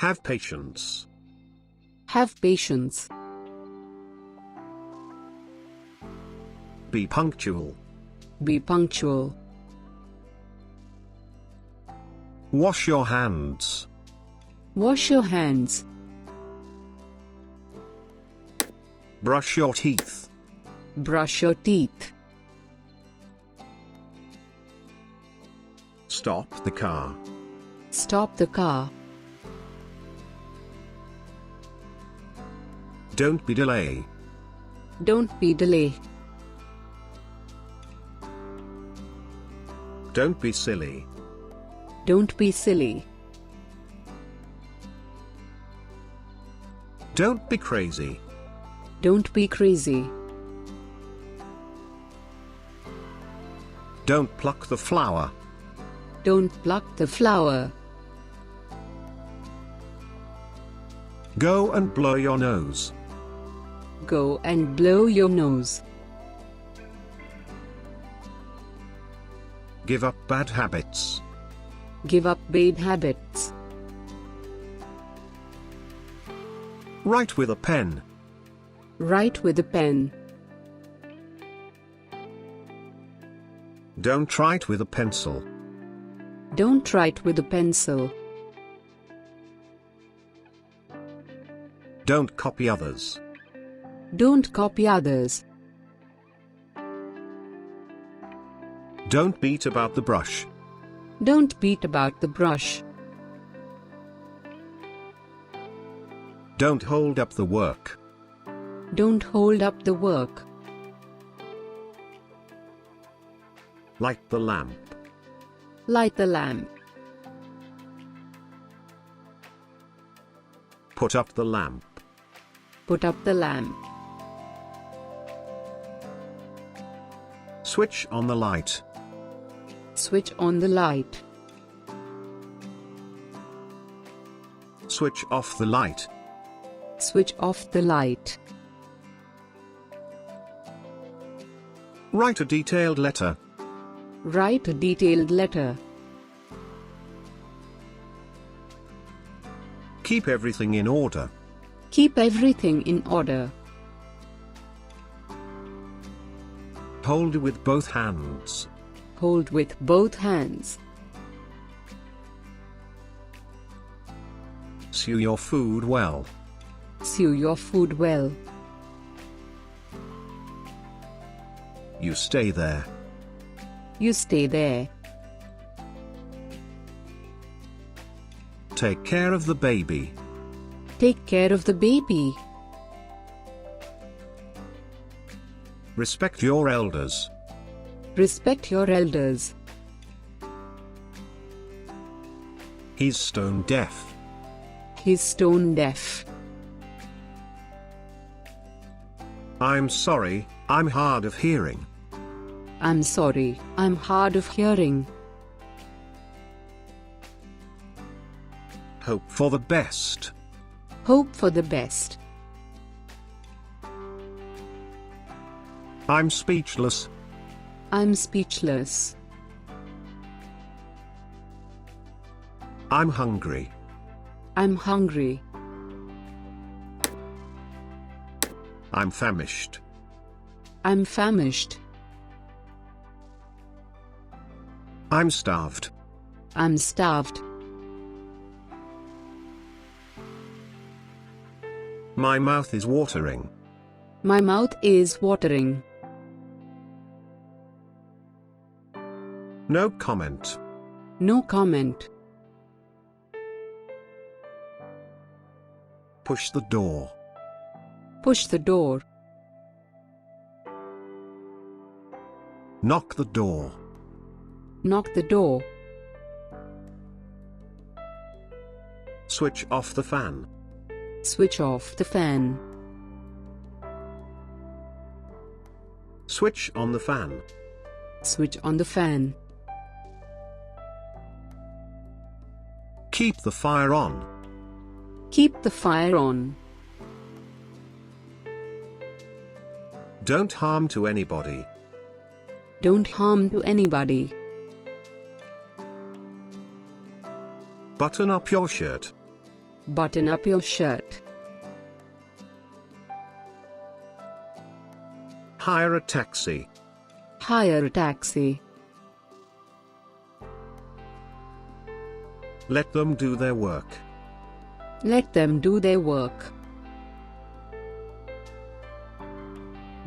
Have patience. Have patience. Be punctual. Be punctual. Wash your hands. Wash your hands. Brush your teeth. Brush your teeth. Stop the car. Stop the car. Don't be delay. Don't be delay. Don't be silly. Don't be silly. Don't be crazy. Don't be crazy. Don't pluck the flower. Don't pluck the flower. Go and blow your nose. Go and blow your nose. Give up bad habits. Give up bad habits. Write with a pen. Write with a pen. Don't write with a pencil. Don't write with a pencil. Don't copy others. Don't copy others. Don't beat about the brush. Don't beat about the brush. Don't hold up the work. Don't hold up the work. Light the lamp. Light the lamp. Put up the lamp. Put up the lamp. Switch on the light. Switch on the light. Switch off the light. Switch off the light. Write a detailed letter. Write a detailed letter. Keep everything in order. Keep everything in order. Hold with both hands. Hold with both hands. Sew your food well. Sew your food well. You stay there. You stay there. Take care of the baby. Take care of the baby. Respect your elders. Respect your elders. He's stone deaf. He's stone deaf. I'm sorry, I'm hard of hearing. I'm sorry, I'm hard of hearing. Hope for the best. Hope for the best. I'm speechless. I'm speechless. I'm hungry. I'm hungry. I'm famished. I'm famished. I'm starved. I'm starved. My mouth is watering. My mouth is watering. No comment. No comment. Push the door. Push the door. Knock the door. Knock the door. Switch off the fan. Switch off the fan. Switch on the fan. Switch on the fan. Keep the fire on. Keep the fire on. Don't harm to anybody. Don't harm to anybody. Button up your shirt. Button up your shirt. Hire a taxi. Hire a taxi. Let them do their work. Let them do their work.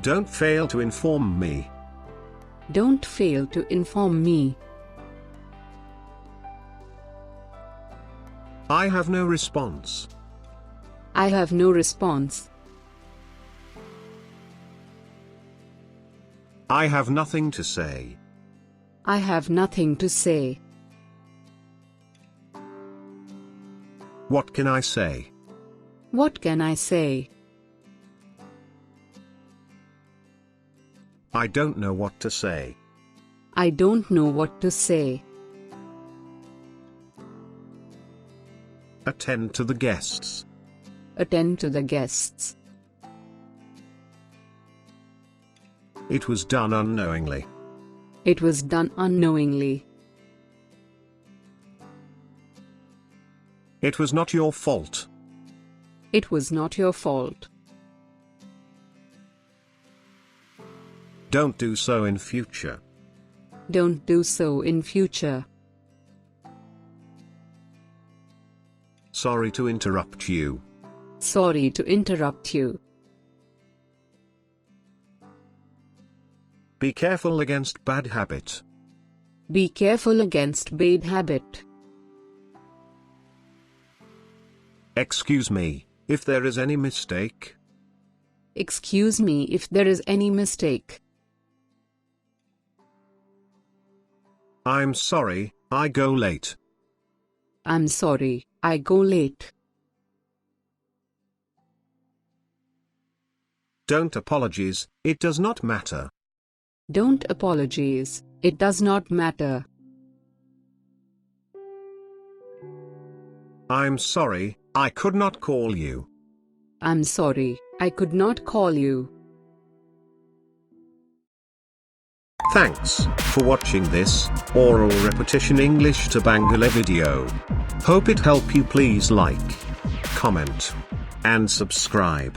Don't fail to inform me. Don't fail to inform me. I have no response. I have no response. I have nothing to say. I have nothing to say. What can I say? What can I say? I don't know what to say. I don't know what to say. Attend to the guests. Attend to the guests. It was done unknowingly. It was done unknowingly. It was not your fault. It was not your fault. Don't do so in future. Don't do so in future. Sorry to interrupt you. Sorry to interrupt you. Be careful against bad habit. Be careful against bad habit. Excuse me, if there is any mistake. Excuse me if there is any mistake. I'm sorry, I go late. I'm sorry, I go late. Don't apologize, it does not matter. Don't apologize, it does not matter. I'm sorry, I could not call you. I'm sorry, I could not call you. Thanks for watching this oral repetition English to Bangalore video. Hope it help you. Please like, comment, and subscribe.